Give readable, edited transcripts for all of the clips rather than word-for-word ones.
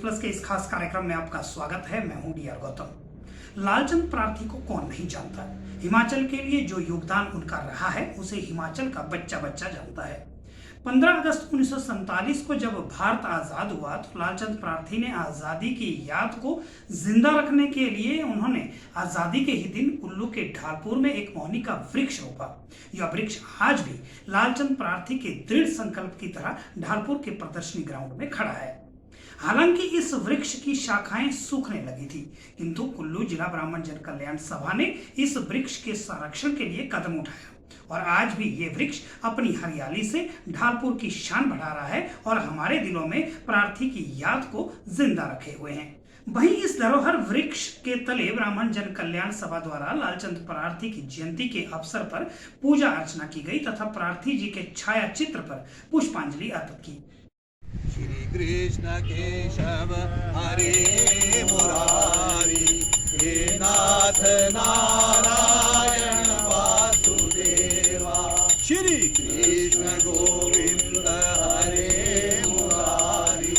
Plus के इस खास कार्यक्रम में आपका स्वागत है। मैं हूं डीआर गौतम। लालचंद प्रार्थी को कौन नहीं जानता। हिमाचल के लिए जो योगदान उनका रहा है उसे हिमाचल का बच्चा बच्चा जानता है। 15 अगस्त 1947 को जब भारत आजाद हुआ तो लालचंद प्रार्थी ने आजादी की याद को जिंदा रखने के लिए उन्होंने आजादी के ही दिन कुल्लू के ढालपुर में एक मोहनी का वृक्ष रोपा। यह वृक्ष आज भी लालचंद प्रार्थी के दृढ़ संकल्प की तरह ढालपुर के प्रदर्शनी ग्राउंड में खड़ा है। हालांकि इस वृक्ष की शाखाएं सूखने लगी थी, किंतु कुल्लू जिला ब्राह्मण जन कल्याण सभा ने इस वृक्ष के संरक्षण के लिए कदम उठाया और आज भी ये वृक्ष अपनी हरियाली से ढालपुर की शान बढ़ा रहा है और हमारे दिलों में प्रार्थी की याद को जिंदा रखे हुए हैं। वहीं इस धरोहर वृक्ष के तले ब्राह्मण जन कल्याण सभा द्वारा लालचंद प्रार्थी की जयंती के अवसर पर पूजा अर्चना की गई तथा प्रार्थी जी के छाया चित्र पर पुष्पांजलि अर्पित की। श्री कृष्ण केशव हरे मुरारी, हे नाथ नारायण वासुदेवा। श्री कृष्ण गोविंद हरे मुरारी,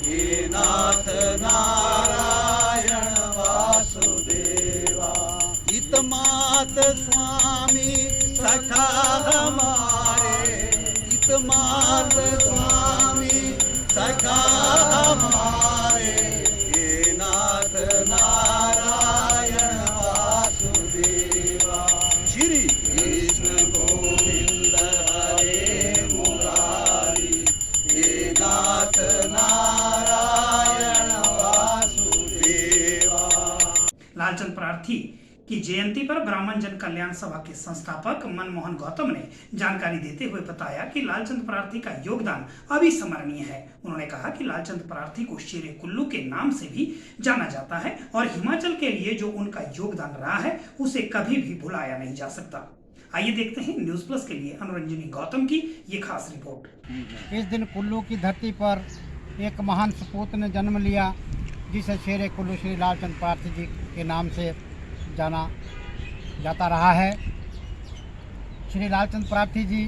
हे नाथ नारायण वासुदेवा। इतमात स्वामी सखा हमारे, इतमात स्वामी सखा हमारे, हे नाथ नारायण वासुदेवा। श्री कृष्ण गोविंद हरे मुरारी, हे नाथ नारायण वासुदेवा। लालचंद प्रार्थी की जयंती पर ब्राह्मण जन कल्याण सभा के संस्थापक मनमोहन गौतम ने जानकारी देते हुए बताया कि लालचंद प्रार्थी का योगदान अविस्मरणीय है। उन्होंने कहा कि लालचंद प्रार्थी को शेरे कुल्लू के नाम से भी जाना जाता है और हिमाचल के लिए जो उनका योगदान रहा है उसे कभी भी भुलाया नहीं जा सकता। आइए देखते हैं न्यूज प्लस के लिए अनुरंजनी गौतम की ये खास रिपोर्ट। इस दिन कुल्लू की धरती पर एक महान सपूत ने जन्म लिया जिसे शेरे कुल्लू श्री लालचंद प्रार्थी जी के नाम से जाना जाता रहा है। श्री लालचंद प्रार्थी जी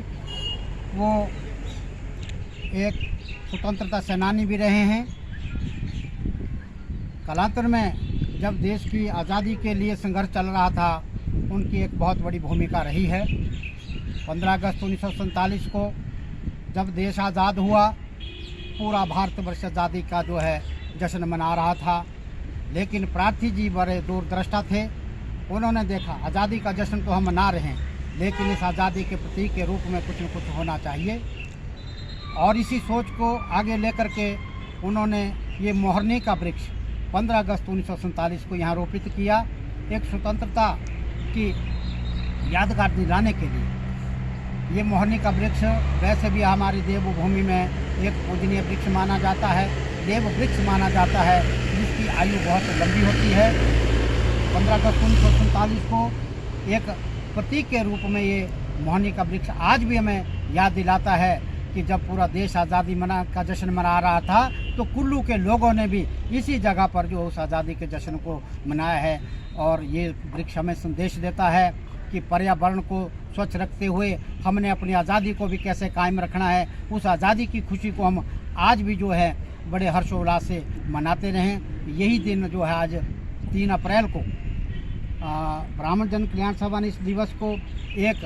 वो एक स्वतंत्रता सेनानी भी रहे हैं। कालांतर में जब देश की आज़ादी के लिए संघर्ष चल रहा था उनकी एक बहुत बड़ी भूमिका रही है। 15 अगस्त 1947 को जब देश आज़ाद हुआ पूरा भारतवर्ष आज़ादी का जो है जश्न मना रहा था, लेकिन प्रार्थी जी बड़े दूरदृष्टा थे। उन्होंने देखा आज़ादी का जश्न तो हम मना रहे हैं लेकिन इस आज़ादी के प्रतीक के रूप में कुछ न कुछ होना चाहिए और इसी सोच को आगे लेकर के उन्होंने ये मोहरनी का वृक्ष 15 अगस्त 1947 को यहाँ रोपित किया, एक स्वतंत्रता की यादगार दिलाने के लिए। ये मोहरनी का वृक्ष वैसे भी हमारी देवभूमि में एक पूजनीय वृक्ष माना जाता है, देव वृक्ष माना जाता है जिसकी आयु बहुत लंबी होती है। 15 अगस्त 1947 को एक प्रतीक के रूप में ये मोहनी का वृक्ष आज भी हमें याद दिलाता है कि जब पूरा देश आज़ादी का जश्न मना रहा था तो कुल्लू के लोगों ने भी इसी जगह पर जो उस आज़ादी के जश्न को मनाया है। और ये वृक्ष हमें संदेश देता है कि पर्यावरण को स्वच्छ रखते हुए हमने अपनी आज़ादी को भी कैसे कायम रखना है। उस आज़ादी की खुशी को हम आज भी जो है बड़े हर्षोल्लास से मनाते रहें। यही दिन जो है आज 3 अप्रैल को ब्राह्मण जन कल्याण सभा ने इस दिवस को एक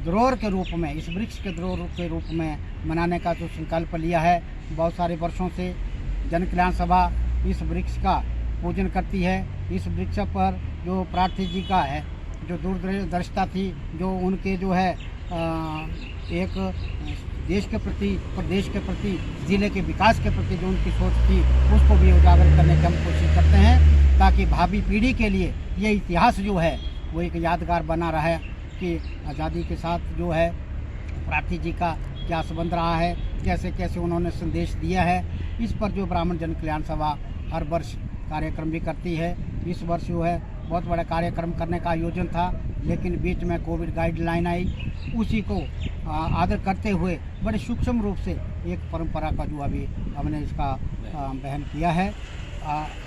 धरोहर के रूप में, इस वृक्ष के धरोहर के रूप में मनाने का जो संकल्प लिया है। बहुत सारे वर्षों से जन कल्याण सभा इस वृक्ष का पूजन करती है। इस वृक्ष पर जो प्रार्थी जी का है जो दूरदर्शिता थी, जो उनके जो है एक देश के प्रति, प्रदेश के प्रति, ज़िले के विकास के प्रति जो उनकी सोच थी उसको भी उजागर करने की हम कोशिश करते हैं ताकि भावी पीढ़ी के लिए ये इतिहास जो है वो एक यादगार बना रहे कि आज़ादी के साथ जो है प्रार्थी जी का क्या संबंध रहा है, कैसे कैसे उन्होंने संदेश दिया है। इस पर जो ब्राह्मण जन कल्याण सभा हर वर्ष कार्यक्रम भी करती है। इस वर्ष जो है बहुत बड़ा कार्यक्रम करने का आयोजन था लेकिन बीच में कोविड गाइडलाइन आई, उसी को आदर करते हुए बड़े सूक्ष्म रूप से एक परंपरा का जो अभी हमने इसका बहन किया है।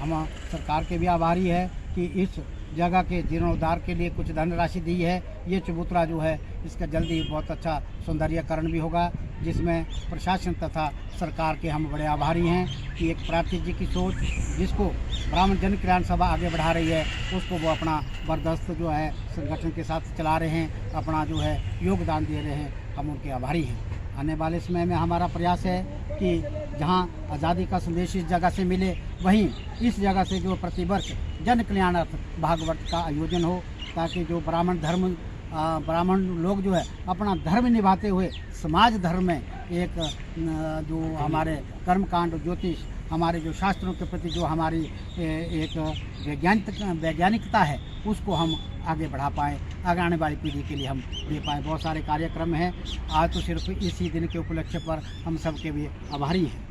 हम सरकार के भी आभारी है कि इस जगह के जीर्णोद्धार के लिए कुछ धनराशि दी है। ये चबूतरा जो है इसका जल्दी बहुत अच्छा सौंदर्यकरण भी होगा, जिसमें प्रशासन तथा सरकार के हम बड़े आभारी हैं कि एक प्रार्थी जी की सोच जिसको ब्राह्मण जन कल्याण सभा आगे बढ़ा रही है, उसको वो अपना बर्दाश्त जो है संगठन के साथ चला रहे हैं, अपना जो है योगदान दे रहे हैं। हम उनके आभारी हैं। आने वाले समय में हमारा प्रयास है कि जहां आज़ादी का संदेश इस जगह से मिले, वहीं इस जगह से जो प्रतिवर्ष जन कल्याणार्थ भागवत का आयोजन हो, ताकि जो ब्राह्मण लोग जो है अपना धर्म निभाते हुए समाज धर्म में एक जो हमारे कर्मकांड ज्योतिष हमारे जो शास्त्रों के प्रति जो हमारी एक वैज्ञानिकता है उसको हम आगे बढ़ा पाएँ, आगे आने वाली पीढ़ी के लिए हम दे पाएँ। बहुत सारे कार्यक्रम हैं। आज तो सिर्फ इसी दिन के उपलक्ष्य पर हम सबके भी आभारी हैं।